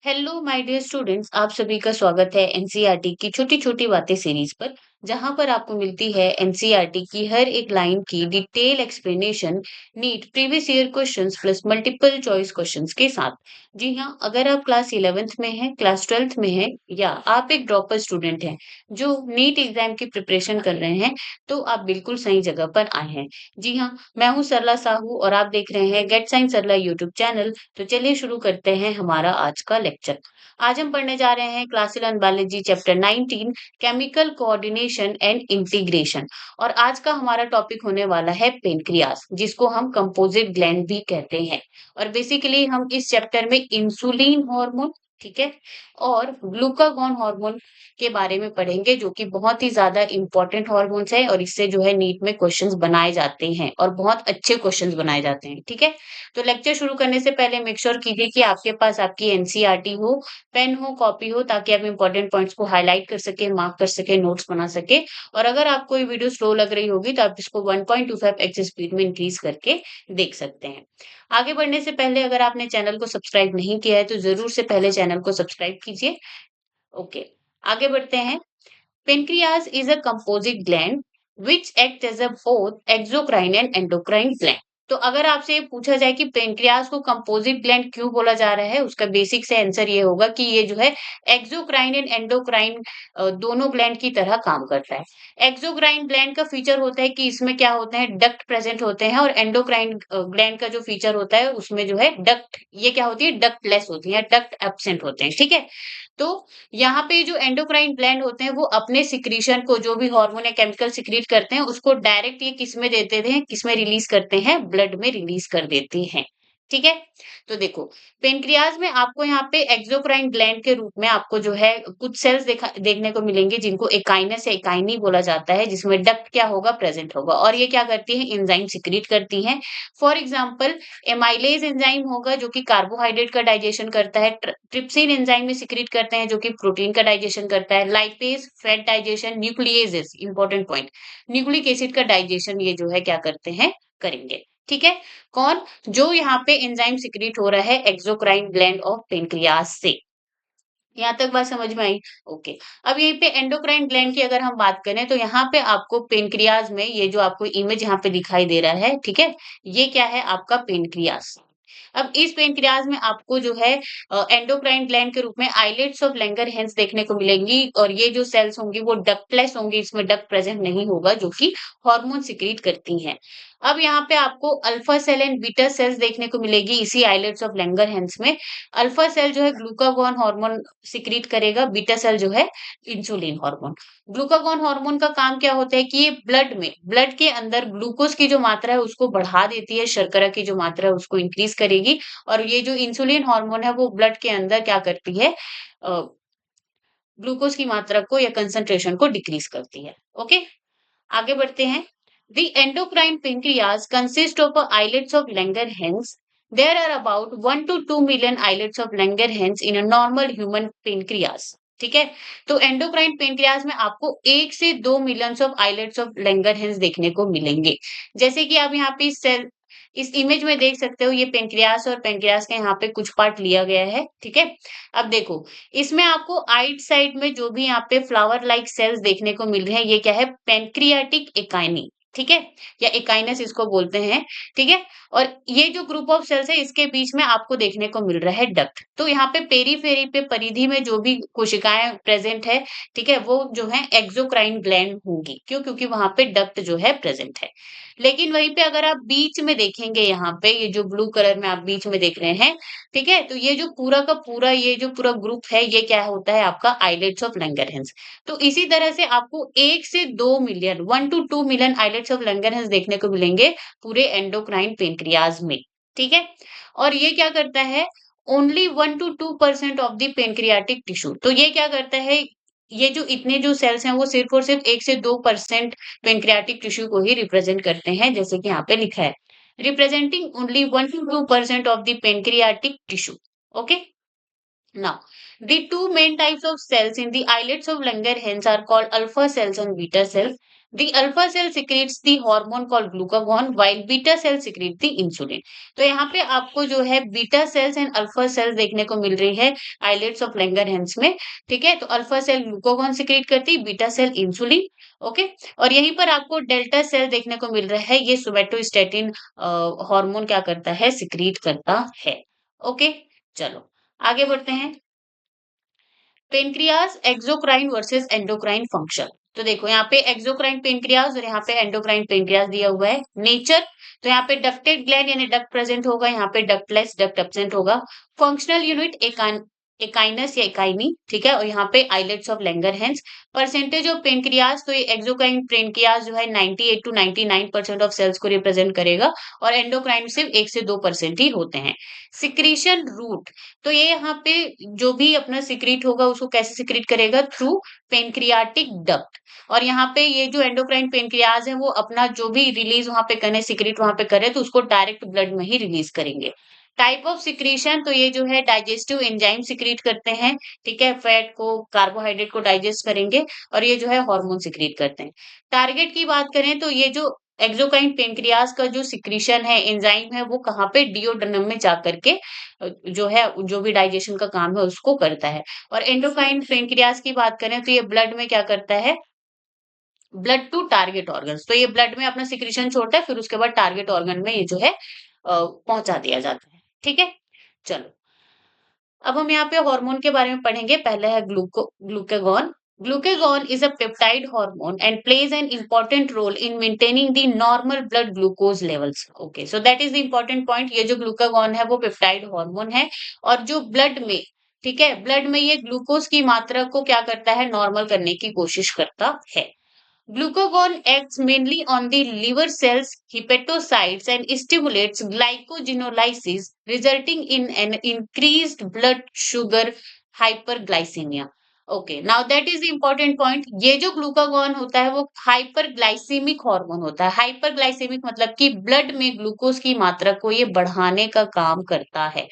Hello my dear students, आप सभी का स्वागत है एनसीईआरटी की छोटी छोटी बातें सीरीज पर। जहां पर आपको मिलती है एनसीईआरटी की हर एक लाइन की detail explanation, NEET previous year questions plus multiple choice questions के साथ। जी हाँ, अगर आप क्लास 11th में हैं, क्लास 12th में हैं, या आप एक ड्रॉपर स्टूडेंट हैं जो नीट एग्जाम की प्रिपरेशन कर रहे हैं, तो आप बिल्कुल सही जगह पर आए हैं। जी हाँ, मैं हूँ सरला साहू और आप देख रहे हैं गेट साइंस सरला यूट्यूब चैनल। तो चलिए शुरू करते हैं हमारा आज का लेक्चर। आज हम पढ़ने जा रहे हैं class 11 biology chapter 19, chemical coordination and integration. और आज का हमारा टॉपिक होने वाला है पेनक्रियास, जिसको हम कंपोजिट ग्लैंड भी कहते हैं। और बेसिकली हम इस चैप्टर में इंसुलिन हार्मोन, ठीक है, और ग्लूकागॉन हार्मोन के बारे में पढ़ेंगे, जो कि बहुत ही ज्यादा इंपॉर्टेंट हार्मोन्स है और इससे जो है नीट में क्वेश्चंस बनाए जाते हैं और बहुत अच्छे क्वेश्चंस बनाए जाते हैं। ठीक है, तो लेक्चर शुरू करने से पहले मेक श्योर कीजिए कि आपके पास आपकी एनसीईआरटी हो, पेन हो, कॉपी हो, ताकि आप इंपॉर्टेंट पॉइंट्स को हाईलाइट कर सके, मार्क कर सके, नोट्स बना सके। और अगर आपको ये वीडियो स्लो लग रही होगी तो आप इसको 1.25 एक्स स्पीड में इंक्रीज करके देख सकते हैं। आगे बढ़ने से पहले अगर आपने चैनल को सब्सक्राइब नहीं किया है तो जरूर से पहले चैनल को सब्सक्राइब कीजिए। ओके, आगे बढ़ते हैं। Pancreas is a composite gland which acts as a both exocrine and endocrine gland। तो अगर आपसे ये पूछा जाए कि पेनक्रियास को कंपोजिट ग्लैंड क्यों बोला जा रहा है, उसका बेसिक से आंसर ये होगा कि ये जो है एक्सोक्राइन एंड एंडोक्राइन दोनों ग्लैंड की तरह काम करता है। एक्सोक्राइन ग्लैंड का फीचर होता है कि इसमें क्या होते हैं, डक्ट प्रेजेंट होते हैं, और एंडोक्राइन ग्लैंड का जो फीचर होता है उसमें जो है डक्ट, ये क्या होती है, डक्टलेस होती है, डक्ट एब्सेंट होते हैं। ठीक है, तो यहाँ पे जो एंडोक्राइन ग्लैंड होते हैं वो अपने सिक्रीशन को, जो भी हार्मोन या केमिकल सिक्रीट करते हैं, उसको डायरेक्ट ये किस में देते हैं, किस में रिलीज करते हैं, ब्लड में रिलीज कर देती हैं। ठीक है, तो देखो, पेनक्रियाज में आपको यहाँ पे एक्सोक्राइन ग्लैंड के रूप में आपको जो है कुछ सेल्स देखने को मिलेंगे, जिनको एकाइनस या एकाइनी बोला जाता है, जिसमें डक्ट क्या होगा, प्रेजेंट होगा, और ये क्या करती है, एंजाइम सिक्रीट करती हैं। फॉर एग्जाम्पल, एमाइलेज एंजाइम होगा जो कि कार्बोहाइड्रेट का डाइजेशन करता है, ट्रिप्सिन एंजाइम में सिक्रीट करते हैं जो कि प्रोटीन का डाइजेशन करता है, lipase fat digestion, nucleases important point, nucleic acid का डाइजेशन ये जो है क्या करते हैं, करेंगे। ठीक है, कौन, जो यहाँ पे एंजाइम सिक्रीट हो रहा है एक्सोक्राइन ग्लैंड ऑफ पेनक्रियास से। यहाँ तक बात समझ में आई? ओके, अब यहीं पे एंडोक्राइन ग्लैंड की अगर हम बात करें तो यहाँ पे आपको पेनक्रियाज में ये जो आपको इमेज यहाँ पे दिखाई दे रहा है, ठीक है, ये क्या है, आपका पेनक्रियाज। अब इस पेनक्रियाज में आपको जो है एंडोक्राइन ग्लैंड के रूप में आइलेट्स ऑफ लैंगरहैंस देखने को मिलेंगी, और ये जो सेल्स होंगी वो डक्टलेस होंगी, इसमें डक्ट प्रेजेंट नहीं होगा, जो कि हार्मोन सिक्रीट करती हैं। अब यहाँ पे आपको alpha cell and beta cells देखने को मिलेगी इसी आइलेट्स ऑफ लैंगरहैंस में। अल्फा सेल जो है ग्लूकागॉन हार्मोन सिक्रीट करेगा, बीटा सेल जो है इंसुलिन हार्मोन। ग्लूकागॉन हार्मोन का काम क्या होता है कि ये ब्लड के अंदर ग्लूकोज की जो मात्रा है उसको बढ़ा देती है, शर्करा की जो मात्रा है उसको इंक्रीज करेगी। और ये जो इंसुलिन हार्मोन है वो ब्लड के अंदर क्या करती है, ग्लूकोज की मात्रा को या कंसंट्रेशन को डिक्रीज करती है। ओके, आगे बढ़ते हैं। The endocrine pancreas consists of islets of Langerhans. There are about 1 to 2 million islets of Langerhans in a normal human pancreas. ठीक है, तो एंडोक्राइन पेनक्रियाज में आपको 1 से 2 million of islets of Langerhans देखने को मिलेंगे। जैसे कि आप यहाँ पे सेल इस इमेज में देख सकते हो, ये पेनक्रियास और पेनक्रियास के यहाँ पे कुछ पार्ट लिया गया है। ठीक है, अब देखो, इसमें आपको आइट साइड में जो भी यहाँ पे फ्लावर लाइक सेल्स देखने को मिल रहे हैं, ये क्या है, पेनक्रियाटिक एकाइनी। ठीक है, या एकाइनस इसको बोलते हैं। ठीक है, और ये जो ग्रुप ऑफ सेल्स है इसके बीच में आपको देखने को मिल रहा है डक्ट। तो यहाँ पे पेरीफेरी पे, परिधि में जो भी कोशिकाएं प्रेजेंट है, ठीक है, वो जो है एक्सोक्राइन ग्लैंड होंगी। क्यों? क्योंकि वहां पे डक्ट जो है प्रेजेंट है। लेकिन वहीं पे अगर आप बीच में देखेंगे, यहाँ पे ये जो ब्लू कलर में आप बीच में देख रहे हैं, ठीक है, तो ये जो पूरा का पूरा ये जो पूरा ग्रुप है, ये क्या होता है, आपका आइलेट्स ऑफ लैंगरहैंस। तो इसी तरह से आपको 1 से 2 million, 1 to 2 million islets of Langerhans देखने को मिलेंगे पूरे एंडोक्राइन पेनक्रियाज में। ठीक है, और ये क्या करता है, only 1 to 2% of the pancreatic tissue. तो ये क्या करता है, ये जो इतने जो सेल्स हैं वो सिर्फ और सिर्फ 1 से 2% पेनक्रियाटिक टिश्यू को ही रिप्रेजेंट करते हैं, जैसे कि यहाँ पे लिखा है, representing only 1 to 2% of the pancreatic tissue. Okay, now the two main types of cells in the islets of Langerhans are called alpha cells and beta cells. The alpha cell secretes the hormone called glucagon while beta cell secrete the insulin. तो यहाँ पे आपको जो है beta cells and alpha cells देखने को मिल रही है आइलेट्स ऑफ लैंगरहैंस में। ठीक है, तो अल्फा सेल ग्लूकागॉन सिक्रेट करती है, बीटा सेल इंसुलिन। ओके, और यहीं पर आपको डेल्टा सेल देखने को मिल रहा है, ये सोमेटोस्टेटिन हार्मोन क्या करता है, सिक्रीट करता है। ओके, चलो आगे बढ़ते हैं। Pancreas exocrine versus endocrine function. तो देखो यहाँ पे एक्सोक्राइन पेनक्रियाज और यहाँ पे एंडोक्राइन पेनक्रियाज दिया हुआ है। नेचर, तो यहाँ पे डक्टेड ग्लैंड यानी डक्ट प्रेजेंट होगा, यहाँ पे डक्टलेस डक्ट एब्सेंट होगा। फंक्शनल यूनिट एकाइनस या एकाइनी, ठीक है, और यहाँ पे islets of Langerhans. Percentage of pancreas, तो ये एक्सोक्राइन पेनक्रियाज जो है 98 टू 99% ऑफ सेल्स को रिप्रेजेंट करेगा, और एंडोक्राइन सिर्फ 1 से 2% ही होते हैं। सिक्रीशन रूट, तो ये यहाँ पे जो भी अपना सिक्रीट होगा उसको कैसे सिक्रीट करेगा, थ्रू पेनक्रियाटिक डक्ट। और यहाँ पे ये जो एंडोक्राइन पेनक्रियाज है वो अपना जो भी रिलीज वहां पे करे, सिक्रीट वहां पे करे, तो उसको डायरेक्ट ब्लड में ही रिलीज करेंगे। टाइप ऑफ सिक्रीशन, तो ये जो है डाइजेस्टिव एंजाइम सिक्रीट करते हैं, ठीक है, फैट को कार्बोहाइड्रेट को डाइजेस्ट करेंगे, और ये जो है हार्मोन सिक्रीट करते हैं। टारगेट की बात करें तो ये जो एक्सोक्राइन पेनक्रियाज का जो सिक्रीशन है, एंजाइम है, वो कहाँ पे, डिओडर्नम में जाकर के जो है जो भी डाइजेशन का काम है उसको करता है। और एंडोक्राइन पेनक्रियाज की बात करें तो ये ब्लड में क्या करता है, ब्लड टू टारगेट ऑर्गन्स, तो ये ब्लड में अपना सिक्रीशन छोड़ता है, फिर उसके बाद टारगेट ऑर्गन में ये जो है पहुंचा दिया जाता है। ठीक है, चलो अब हम यहाँ पे हार्मोन के बारे में पढ़ेंगे। पहले है glucagon. Glucagon is a peptide hormone and plays an important role in maintaining the normal blood glucose levels. Okay, so that is the important point. ये जो ग्लूकागॉन है वो पेप्टाइड हार्मोन है, और जो ब्लड में, ठीक है, ब्लड में ये ग्लूकोज की मात्रा को क्या करता है, नॉर्मल करने की कोशिश करता है। Glucagon acts mainly on the liver cells, hepatocytes, and stimulates glycogenolysis, resulting in an increased blood sugar hyperglycemia. Okay, now that is the important point. ये जो ग्लूकागॉन होता है वो हाइपरग्लाइसेमिक हार्मोन होता है। हाइपरग्लाइसेमिक मतलब कि ब्लड में ग्लूकोज की मात्रा को ये बढ़ाने का काम करता है।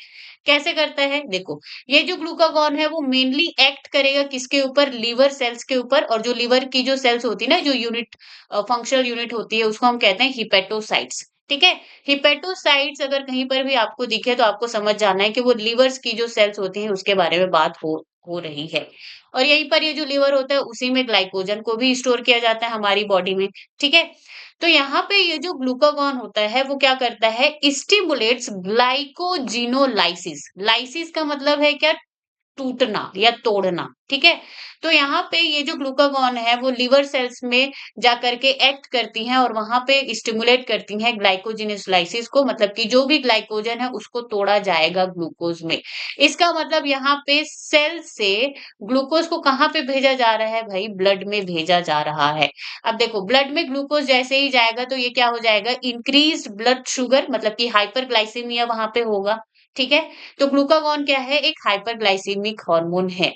कैसे करता है, देखो, ये जो ग्लूकागॉन है वो मेनली एक्ट करेगा किसके ऊपर, लिवर सेल्स के ऊपर, और जो लिवर की जो सेल्स होती है ना, जो यूनिट फंक्शनल यूनिट होती है, उसको हम कहते हैं हिपेटोसाइट्स। ठीक है, हिपेटोसाइट्स अगर कहीं पर भी आपको दिखे तो आपको समझ जाना है कि वो लिवर्स की जो सेल्स होती हैं उसके बारे में बात हो रही है। और यहीं पर ये जो लिवर होता है उसी में ग्लाइकोजन को भी स्टोर किया जाता है हमारी बॉडी में। ठीक है, तो यहाँ पे ये जो ग्लूकागॉन होता है वो क्या करता है, स्टिमुलेट्स ग्लाइकोजिनोलाइसिस। लाइसिस का मतलब है क्या, टूटना या तोड़ना। ठीक है, तो यहाँ पे ये जो ग्लूकागॉन है वो लिवर सेल्स में जाकर के एक्ट करती हैं और वहां पे स्टिमुलेट करती हैं ग्लाइकोजिनोलाइसिस को, मतलब कि जो भी ग्लाइकोजन है उसको तोड़ा जाएगा ग्लूकोज में। इसका मतलब यहाँ पे सेल से ग्लूकोज को कहाँ पे भेजा जा रहा है भाई, ब्लड में भेजा जा रहा है। अब देखो, ब्लड में ग्लूकोज जैसे ही जाएगा तो ये क्या हो जाएगा, इंक्रीज ब्लड शुगर, मतलब कि हाइपरग्लाइसीमिया वहां पे होगा। ठीक है, तो ग्लूकागॉन क्या है, एक हाइपरग्लाइसेमिक हार्मोन है।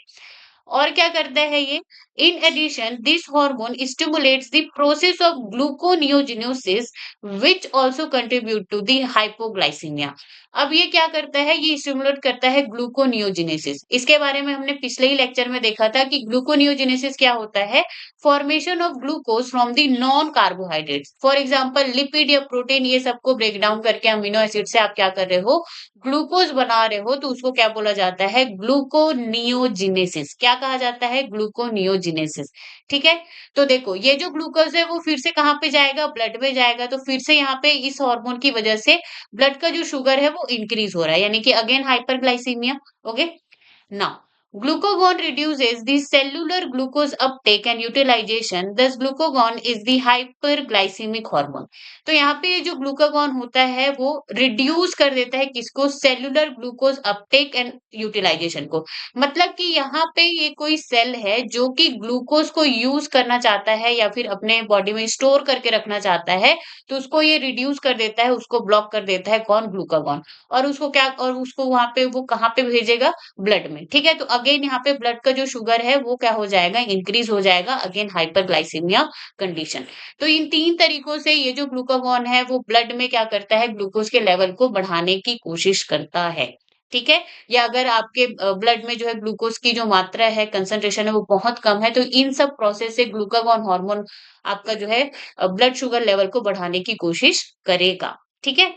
और क्या करता है ये, in addition this hormone stimulates the process of gluconeogenesis which also contribute to the hypoglycaemia. अब ये क्या करता है, ये स्टिमुलेट करता है ग्लूकोनियोजेनेसिस। इसके बारे में हमने पिछले ही लेक्चर में देखा था कि ग्लूकोनियोजेनेसिस क्या होता है, formation of glucose from the non carbohydrates, for example lipid या प्रोटीन, ये सबको ब्रेक डाउन करके अमीनो एसिड से आप क्या कर रहे हो, ग्लूकोज बना रहे हो, तो उसको क्या बोला जाता है, ग्लूकोनियोजिनेसिस। क्या कहा जाता है, ग्लूकोनियोजिनेसिस। ठीक है, तो देखो ये जो ग्लूकोज है वो फिर से कहाँ पे जाएगा, ब्लड में जाएगा, तो फिर से यहाँ पे इस हार्मोन की वजह से ब्लड का जो शुगर है वो इंक्रीज हो रहा है, यानी कि again hyperglycaemia. Okay, now glucagon reduces the cellular glucose uptake and utilization, thus glucagon is the hyperglycemic hormone। तो यहाँ पे जो ग्लूकागॉन होता है वो रिड्यूस कर देता है किसको, cellular glucose uptake and utilisation को। मतलब कि यहाँ पे ये कोई सेल है जो कि ग्लूकोज को यूज करना चाहता है या फिर अपने बॉडी में स्टोर करके रखना चाहता है, तो उसको ये रिड्यूस कर देता है, उसको ब्लॉक कर देता है, कौन, ग्लूकागॉन। और उसको क्या, और उसको वहां पे वो कहाँ पे भेजेगा, ब्लड में। ठीक है, तो अगेन यहाँ पे ब्लड का जो शुगर है वो क्या हो जाएगा, इंक्रीज हो जाएगा, अगेन हाइपरग्लाइसीमिया कंडीशन। तो इन तीन तरीकों से ये जो ग्लूकागॉन है वो ब्लड में क्या करता है, ग्लूकोज के लेवल को बढ़ाने की कोशिश करता है। ठीक है? या अगर आपके ब्लड में जो है ग्लूकोज़ की जो मात्रा है, कंसंट्रेशन है वो बहुत कम है, तो इन सब प्रोसेस से ग्लूकागॉन हार्मोन आपका जो है ब्लड शुगर लेवल को बढ़ाने की कोशिश करेगा। ठीक है?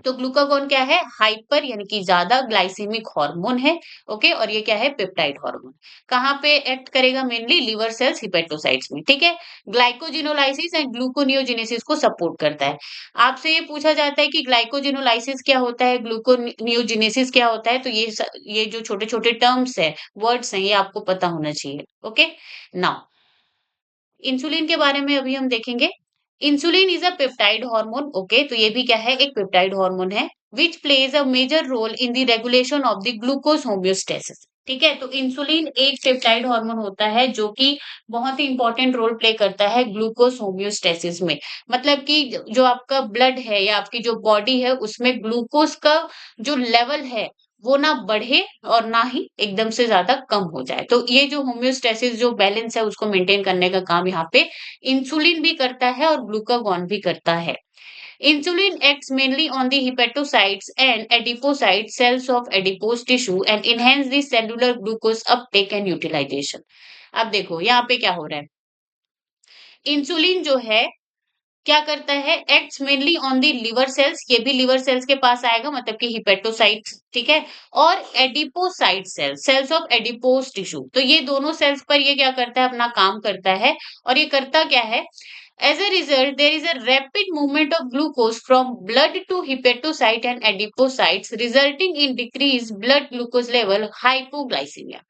तो ग्लूकागॉन क्या है? हाइपर यानी कि ज़्यादा ग्लाइसेमिक हार्मोन है, ओके? और ये क्या है? Peptide hormone. कहाँ पे एक्ट करेगा? मेनली लिवर सेल्स, हिपेटोसाइट्स में, ठीक है? ग्लाइकोजिनोलाइसिस एंड ग्लूकोनियोजेनेसिस को सपोर्ट करता है। आपसे ये पूछा जाता है कि ग्लाइकोजिनोलाइसिस क्या होता है? ग्लूकोनियोजेनेसिस क्या होता है? तो ये जो छोटे-छोटे टर्म्स हैं, वर्ड्स हैं, ये आपको पता होना चाहिए, ओके? नाउ इंसुलिन के बारे में अभी हम देखेंगे। Insulin is a peptide hormone, okay? तो ये भी क्या है? एक पेप्टाइड हार्मोन है which plays a major role in the regulation of the glucose homeostasis. ठीक है, तो इंसुलिन एक पेप्टाइड हार्मोन होता है जो कि बहुत ही इंपॉर्टेंट रोल प्ले करता है ग्लूकोज होम्योस्टेसिस में। मतलब कि जो आपका ब्लड है या आपकी जो बॉडी है उसमें ग्लूकोज का जो लेवल है वो ना बढ़े और ना ही एकदम से ज़्यादा कम हो जाए। तो ये जो होम्योस्टेसिस जो बैलेंस है उसको मेंटेन करने का काम यहाँ पे इंसुलिन भी करता है और ग्लूकागॉन भी करता है। Insulin acts mainly on the hepatocytes and adipocyte cells of adipose tissue and enhance the cellular glucose uptake and utilization. अब देखो यहाँ पे क्या हो रहा है? इंसुलिन जो है क्या करता है? Acts mainly on the liver cells, ये भी लिवर सेल्स के पास आएगा मतलब कि हिपेटोसाइट्स, ठीक है? और adipocyte cells, cells of adipose tissue, तो ये दोनों सेल्स पर ये क्या करता है? अपना काम करता है। और ये करता क्या है? As a result, there is a rapid movement of glucose from blood to hepatocyte and adipocytes, resulting in decreased blood glucose level, hypoglycemia.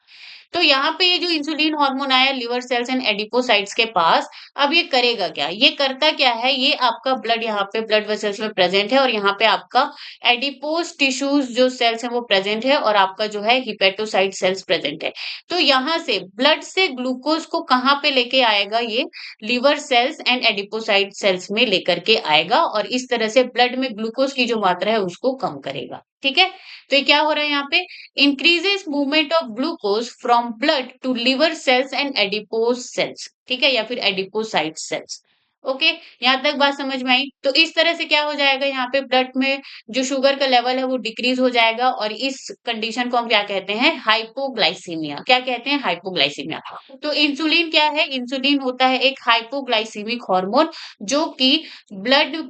तो यहाँ पे ये जो इंसुलिन हार्मोन आया लिवर सेल्स एंड एडिपोसाइट्स के पास, अब ये करेगा क्या? ये करता क्या है? ये आपका ब्लड यहाँ पे ब्लड वेसल्स में प्रेजेंट है और यहाँ पे आपका एडिपोज टिश्यूज जो सेल्स है वो प्रेजेंट है और आपका जो है हिपेटोसाइट सेल्स प्रेजेंट है। तो यहाँ से ब्लड से ग्लूकोज को कहाँ पे लेके आएगा? ये liver cells and adipocyte cells में लेकर के आएगा और इस तरह से ब्लड में ग्लूकोज की जो मात्रा है उसको कम करेगा। ठीक है, तो ये क्या हो रहा है यहाँ पे? increases movement of glucose from blood to liver cells and adipose cells, ठीक है, या फिर एडिपोसाइट सेल्स। ओके, यहाँ तक बात समझ में आई? तो इस तरह से क्या हो जाएगा? यहाँ पे ब्लड में जो शुगर का लेवल है वो डिक्रीज हो जाएगा और इस कंडीशन को हम क्या कहते हैं? हाइपोग्लाइसीमिया। क्या कहते हैं? हाइपोग्लाइसीमिया। तो इंसुलिन क्या है? इंसुलिन होता है एक हाइपोग्लाइसीमिक हार्मोन जो कि ब्लड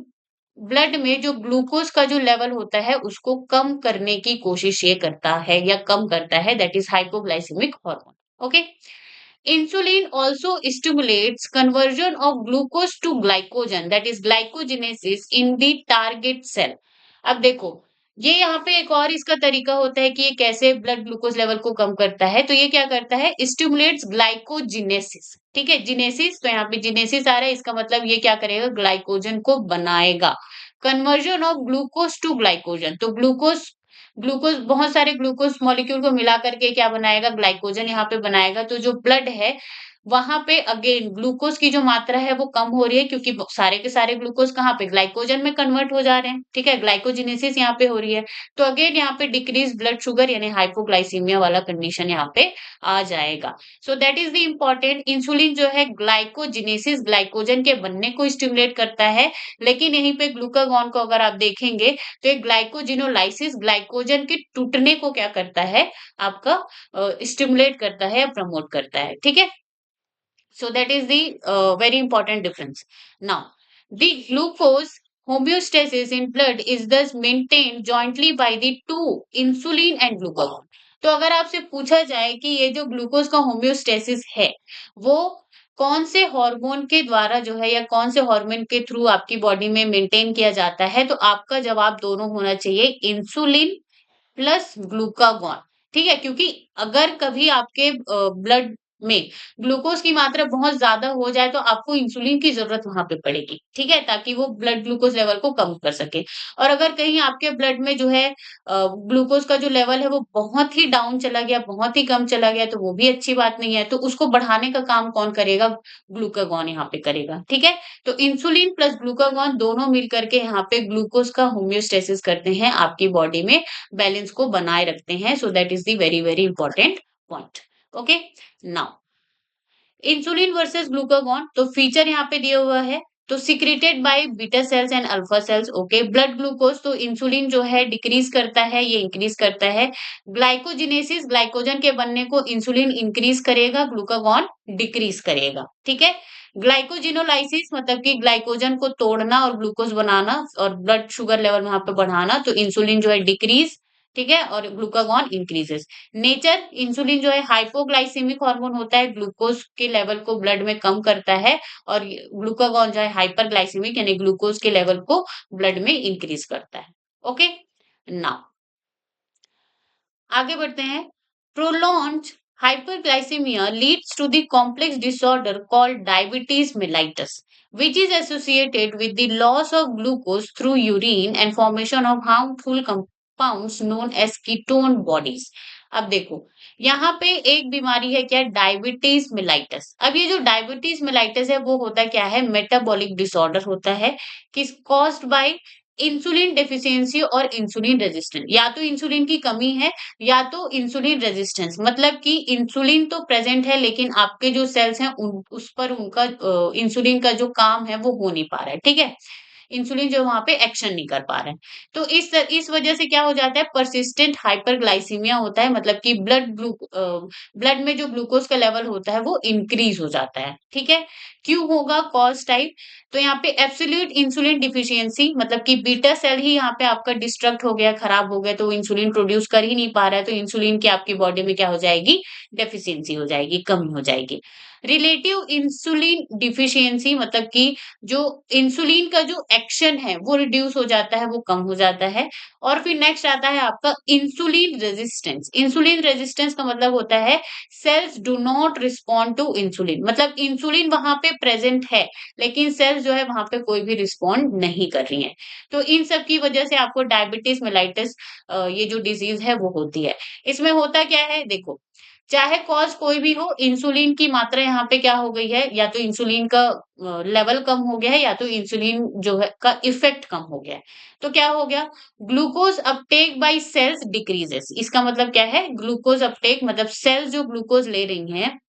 ब्लड में जो ग्लूकोज का जो लेवल होता है उसको कम करने की कोशिश ये करता है या कम करता है, that is hypoglycaemic hormone. Okay, insulin also stimulates conversion of glucose to glycogen, that is glycogenesis in the target cell. अब देखो, ये यहाँ पे एक और इसका तरीका होता है कि ये कैसे ब्लड ग्लूकोज लेवल को कम करता है। तो ये क्या करता है? स्टिमुलेट्स ग्लाइकोजिनेसिस, ठीक है, जिनेसिस, तो यहाँ पे जिनेसिस आ रहा है, इसका मतलब ये क्या करेगा? ग्लाइकोजन को बनाएगा। Conversion of glucose to glycogen, तो ग्लूकोज ग्लूकोज बहुत सारे ग्लूकोज मॉलिक्यूल को मिला करके क्या बनाएगा? ग्लाइकोजन यहाँ पे बनाएगा। तो जो ब्लड है वहां पे अगेन ग्लूकोज की जो मात्रा है वो कम हो रही है क्योंकि सारे के सारे ग्लूकोज कहाँ पे? ग्लाइकोजन में कन्वर्ट हो जा रहे हैं, ठीक है, ग्लाइकोजिनेसिस यहाँ पे हो रही है। तो अगेन यहाँ पे डिक्रीज ब्लड शुगर यानी हाइपोग्लाइसीमिया वाला कंडीशन यहाँ पे आ जाएगा। So that is the important. Insulin जो है ग्लाइकोजिनेसिस, ग्लाइकोजन के बनने को स्टिमुलेट करता है, लेकिन यहीं पे ग्लूकागॉन को अगर आप देखेंगे तो एक ग्लाइकोजिनोलाइसिस ग्लाइकोजन के टूटने को क्या करता है? आपका स्टिमुलेट करता है या प्रमोट करता है, ठीक है? So that is the very important difference. Now, the glucose homeostasis in blood is thus maintained jointly by the two insulin and glucagon. तो अगर आपसे पूछा जाए कि ये जो ग्लूकोज का होम्योस्टेसिस है वो कौन से हार्मोन के द्वारा जो है या कौन से हार्मोन के थ्रू आपकी बॉडी में मेंटेन किया जाता है, तो आपका जवाब दोनों होना चाहिए, इंसुलिन प्लस ग्लूकागॉन। ठीक है, क्योंकि अगर कभी आपके ब्लड में ग्लूकोज की मात्रा बहुत ज्यादा हो जाए तो आपको इंसुलिन की जरूरत वहां पे पड़ेगी, ठीक है, ताकि वो ब्लड ग्लूकोज लेवल को कम कर सके। और अगर कहीं आपके ब्लड में जो है ग्लूकोज का जो लेवल है वो बहुत ही डाउन चला गया, बहुत ही कम चला गया, तो वो भी अच्छी बात नहीं है। तो उसको बढ़ाने का काम कौन करेगा? ग्लूकागॉन यहाँ पे करेगा, ठीक है। तो इंसुलिन प्लस ग्लूकागॉन दोनों मिल करके यहाँ पे ग्लूकोज का होम्योस्टेसिस करते हैं, आपकी बॉडी में बैलेंस को बनाए रखते हैं। So that is the very very important point. Okay, now insulin versus glucagon, तो फीचर यहाँ पे दिया हुआ है। तो secreted by beta cells and alpha sales. Okay, blood glucose तो इंसुलिन जो है डिक्रीज करता है, ये इंक्रीज करता है। ग्लाइकोजिनेसिस, ग्लाइकोजन के बनने को इंसुलिन इंक्रीज करेगा, ग्लूकागॉन डिक्रीज करेगा। ठीक है। ग्लाइकोजिनोलाइसिस मतलब कि ग्लाइकोजन को तोड़ना और ग्लूकोज बनाना और ब्लड शुगर लेवल वहां पे बढ़ाना, तो इंसुलिन जो है डिक्रीज, ठीक है, और ग्लूकागॉन इंक्रीजेस। नेचर, इंसुलिन जो है हाइपोग्लाइसेमिक हार्मोन होता है, ग्लूकोज के लेवल को ब्लड में कम करता है, और ग्लूकागॉन जो है हाइपरग्लाइसेमिक यानी ग्लूकोज के लेवल को ब्लड में इंक्रीज करता है। ओके, नाउ आगे बढ़ते हैं। Prolong hyperglycemia leads to the complex disorder called diabetes mellitus, which is associated with the loss of glucose through urine and formation of harmful compounds known as ketone bodies. अब देखो, यहाँ पे एक बीमारी है क्या, डायबिटीज मिलाइटस। अब ये जो डायबिटीज मिलाइटस है वो होता क्या है, मेटाबॉलिक डिसऑर्डर होता है, किस कॉज्ड बाय इंसुलिन डेफिशिएंसी और इंसुलिन रेजिस्टेंस। या तो इंसुलिन की कमी है या तो इंसुलिन रेजिस्टेंस, मतलब कि इंसुलिन तो प्रेजेंट है लेकिन आपके जो सेल्स हैं उस पर उनका इंसुलिन का जो काम है वो हो नहीं पा रहा है। ठीक है, इंसुलिन जो वहां पे एक्शन नहीं कर पा रहे हैं। तो इस वजह से क्या हो जाता है, परसिस्टेंट हाइपरग्लाइसीमिया होता है, मतलब कि ब्लड में जो ग्लूकोज का लेवल होता है वो इंक्रीज हो जाता है। ठीक है, क्यों होगा, कॉज टाइप, तो यहाँ पे एब्सोल्यूट इंसुलिन डिफिशियंसी, मतलब कि बीटा सेल ही यहाँ पे आपका डिस्ट्रक्ट हो गया, खराब हो गया, तो इंसुलिन प्रोड्यूस कर ही नहीं पा रहा है, तो इंसुलिन की आपकी बॉडी में क्या हो जाएगी, डेफिशिएंसी हो जाएगी, कमी हो जाएगी। रिलेटिव इंसुलिन डिफिशियंसी मतलब कि जो इंसुलिन का जो एक्शन है वो रिड्यूस हो जाता है, वो कम हो जाता है। और फिर नेक्स्ट आता है आपका इंसुलिन रेजिस्टेंस। इंसुलिन रेजिस्टेंस का मतलब होता है cells do not respond to insulin, मतलब इंसुलिन वहां पे प्रेजेंट है लेकिन सेल्स जो है वहां पे कोई भी रिस्पॉन्ड नहीं कर रही हैं। तो इन सब की वजह से आपको डायबिटीज मेलाइटिस ये जो डिजीज है वो होती है। इसमें होता क्या है, देखो, चाहे कॉज कोई भी हो, इंसुलिन की मात्रा यहाँ पे क्या हो गई है, या तो इंसुलिन का लेवल कम हो गया है या तो इंसुलिन जो है का इफेक्ट कम हो गया है। तो क्या हो गया, glucose uptake by cells decreases. इसका मतलब क्या है, ग्लूकोज अपटेक मतलब सेल्स जो ग्लूकोज ले रही हैं,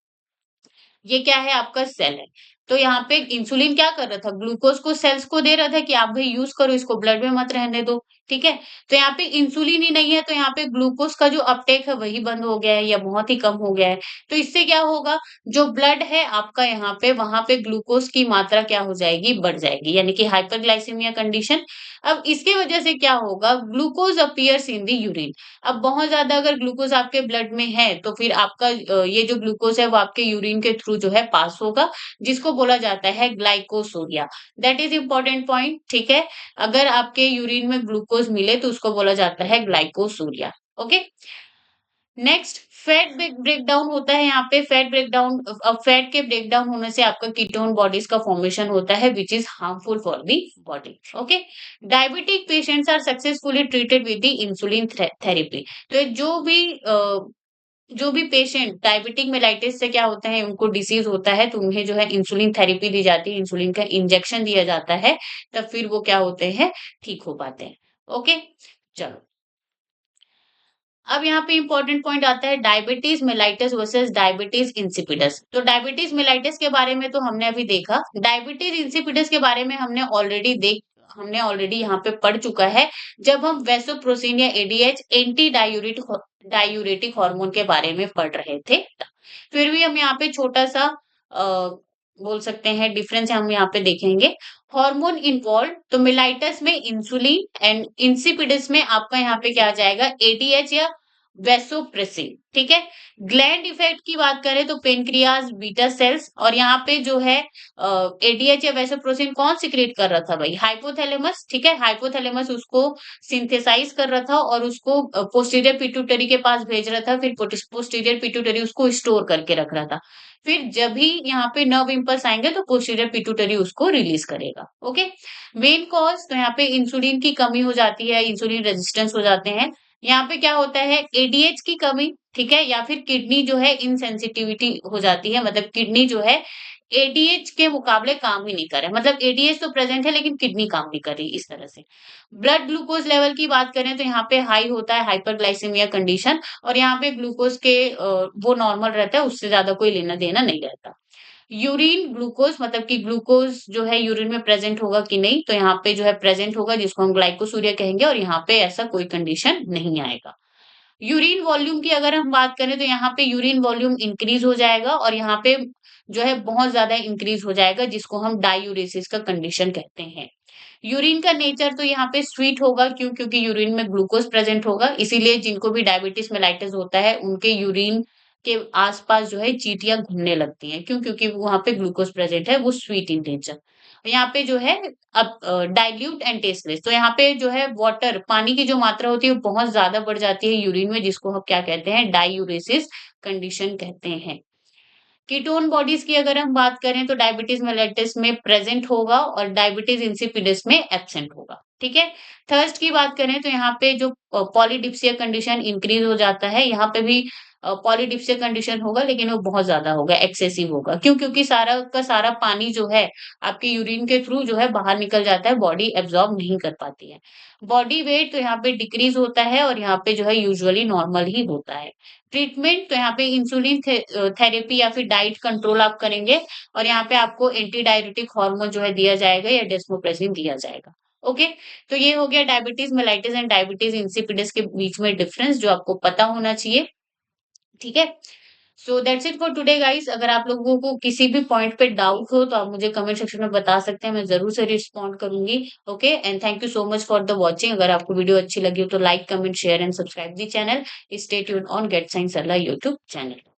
ये क्या है, आपका सेल है। तो यहाँ पे इंसुलिन क्या कर रहा था, ग्लूकोज को सेल्स को दे रहा था कि आप भाई यूज करो इसको, ब्लड में मत रहने दो। ठीक है, तो यहाँ पे इंसुलिन ही नहीं है, तो यहाँ पे ग्लूकोज का जो अपटेक है वही बंद हो गया है या बहुत ही कम हो गया है। तो इससे क्या होगा, जो ब्लड है आपका यहाँ पे, वहां पे ग्लूकोज की मात्रा क्या हो जाएगी, बढ़ जाएगी, यानी कि हाइपरग्लाइसीमिया कंडीशन। अब इसके वजह से क्या होगा, glucose appears in the urine. अब बहुत ज्यादा अगर ग्लूकोज आपके ब्लड में है तो फिर आपका ये जो ग्लूकोज है वो आपके यूरिन के थ्रू जो है पास होगा, जिसको बोला जाता है glycosuria. That is important point. ठीक है, अगर आपके यूरिन में ग्लूकोज मिले तो उसको बोला जाता है glycosuria. Okay, next fat breakdown होता है। यहाँ पे फैट ब्रेकडाउन, अब फैट के ब्रेकडाउन होने से आपका कीटोन बॉडीज का फॉर्मेशन होता है which is harmful for the body. Okay, diabetic patients are successfully treated with the insulin therapy. तो जो भी पेशेंट डायबिटिक मेलाइटिस से क्या होता है, उनको डिसीज होता है, तो उन्हें जो है इंसुलिन थेरेपी दी जाती है, इंसुलिन का इंजेक्शन दिया जाता है, तब फिर वो क्या होते हैं, ठीक हो पाते हैं। ओके, चलो, अब यहाँ पे इंपॉर्टेंट पॉइंट आता है diabetes mellitus versus diabetes insipidus. तो डायबिटीज मेलाइटिस के बारे में तो हमने अभी देखा, डायबिटीज इंसिपिडस के बारे में हमने ऑलरेडी यहाँ पे पढ़ चुका है, जब हम वेसोप्रोसिन या एडीएच एंटी डायूरेटिक हार्मोन के बारे में पढ़ रहे थे। फिर भी हम यहाँ पे छोटा सा बोल सकते हैं डिफरेंस हम यहाँ पे देखेंगे। हार्मोन इन्वॉल्व, तो मिलाइटस में इंसुलिन एंड इंसिपिडस में आपका यहाँ पे क्या आ जाएगा, एडीएच या वेसोप्रेसिन। ठीक है, ग्लैंड इफेक्ट की बात करें तो पेनक्रियाज, बीटा सेल्स, और यहाँ पे जो है एडीएच या वेसोप्रोसिन कौन सिक्रिएट कर रहा था भाई, हाइपोथैलेमस। ठीक है, हाइपोथैलेमस उसको सिंथेसाइज कर रहा था और उसको पोस्टीरियर पिट्यूटरी के पास भेज रहा था, फिर पोस्टीरियर पिट्यूटरी उसको स्टोर करके रख रहा था। फिर जब भी यहाँ पे नर्व इम्पल्स आएंगे तो पोस्टीरियर पिट्यूटरी उसको रिलीज करेगा। ओके, मेन कॉज, तो यहाँ पे इंसुलिन की कमी हो जाती है, इंसुलिन रेजिस्टेंस हो जाते हैं। यहाँ पे क्या होता है, एडीएच की कमी, ठीक है, या फिर किडनी जो है इनसेंसिटिविटी हो जाती है, मतलब किडनी जो है एडीएच के मुकाबले काम ही नहीं कर रहा है, मतलब एडीएच तो प्रेजेंट है लेकिन किडनी काम नहीं कर रही, इस तरह से। ब्लड ग्लूकोज लेवल की बात करें तो यहाँ पे हाई होता है, हाइपरग्लाइसेमिया कंडीशन, और यहाँ पे ग्लूकोज के वो नॉर्मल रहता है, उससे ज्यादा कोई लेना देना नहीं रहता। यूरिन ग्लूकोज मतलब कि ग्लूकोज जो है यूरिन में प्रेजेंट होगा कि नहीं, तो यहाँ पे जो है प्रेजेंट होगा जिसको हम ग्लाइकोसूरिया कहेंगे और यहाँ पे ऐसा कोई कंडीशन नहीं आएगा। यूरिन वॉल्यूम की अगर हम बात करें तो यहाँ पे यूरिन वॉल्यूम इंक्रीज हो जाएगा और यहाँ पे जो है बहुत ज्यादा इंक्रीज हो जाएगा जिसको हम डायूरेसिस का कंडीशन कहते हैं। यूरिन का नेचर तो यहाँ पे स्वीट होगा, क्यों? क्योंकि यूरिन में ग्लूकोज प्रेजेंट होगा, इसीलिए जिनको भी डायबिटीज मेलाइटिस होता है उनके यूरिन के आसपास जो है चींटियां घूमने लगती हैं। क्यों? क्योंकि वहां पे ग्लूकोज प्रेजेंट है, वो स्वीट इन नेचर। यहाँ पे जो है अब डाइल्यूट एंड टेस्टलेस, तो यहाँ पे जो है वाटर पानी की जो मात्रा होती है वो बहुत ज्यादा बढ़ जाती है यूरिन में, जिसको हम क्या कहते हैं? डायूरेसिस कंडीशन कहते हैं। कीटोन बॉडीज की अगर हम बात करें तो डायबिटीज मेलिटस में प्रेजेंट होगा और डायबिटीज इंसिपिडस में एब्सेंट होगा। ठीक है। थर्स्ट की बात करें तो यहाँ पे जो पॉलीडिप्सिया कंडीशन इंक्रीज हो जाता है, यहाँ पे भी पॉलीडिप्सिया कंडीशन होगा लेकिन वो बहुत ज्यादा होगा, एक्सेसिव होगा। क्यों? क्योंकि सारा का सारा पानी जो है आपके यूरिन के थ्रू जो है बाहर निकल जाता है, बॉडी एब्जॉर्ब नहीं कर पाती है। बॉडी वेट तो यहाँ पे डिक्रीज होता है और यहाँ पे जो है यूजुअली नॉर्मल ही होता है। ट्रीटमेंट तो यहाँ पे इंसुलिन थेरेपी या फिर डाइट कंट्रोल आप करेंगे और यहाँ पे आपको एंटी डायबिटिक हार्मोन जो है दिया जाएगा या डेस्मोप्रेसिन दिया जाएगा। ओके। तो ये हो गया diabetes mellitus and diabetes insipidus के बीच में डिफरेंस, जो आपको पता होना चाहिए। ठीक है। So that's it for today guys. अगर आप लोगों को किसी भी पॉइंट पे डाउट हो तो आप मुझे कमेंट सेक्शन में बता सकते हैं, मैं जरूर से रिस्पॉन्ड करूंगी। Okay and thank you so much for the watching. अगर आपको वीडियो अच्छी लगी हो तो like comment share and subscribe the channel. Stay tune on get science अल्लाह यूट्यूब चैनल।